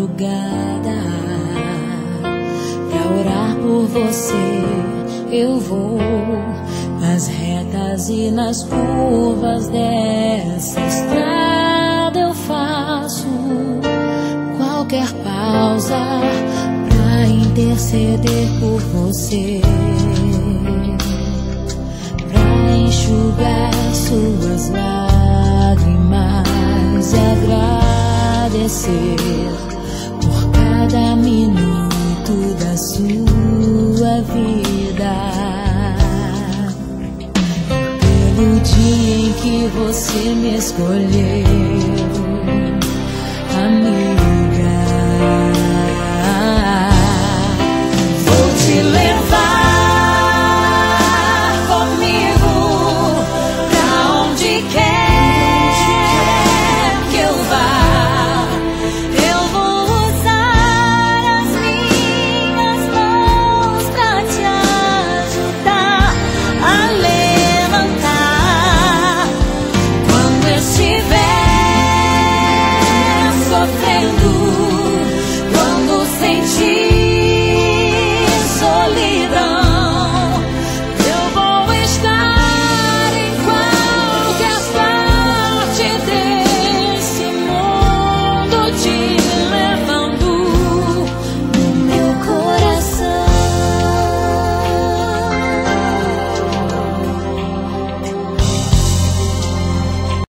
madrugada. Pra orar por você eu vou nas retas e nas curvas dessa estrada. Eu faço qualquer pausa pra interceder por você, pra enxugar suas lágrimas e agradecer por cada minuto da sua vida, pelo dia em que você me escolheu, amiga. Vou te levar comigo pra onde quer que eu vá. Eu vou usar as minhas mãos pra te ajudar a levantar quando estiver sofrendo.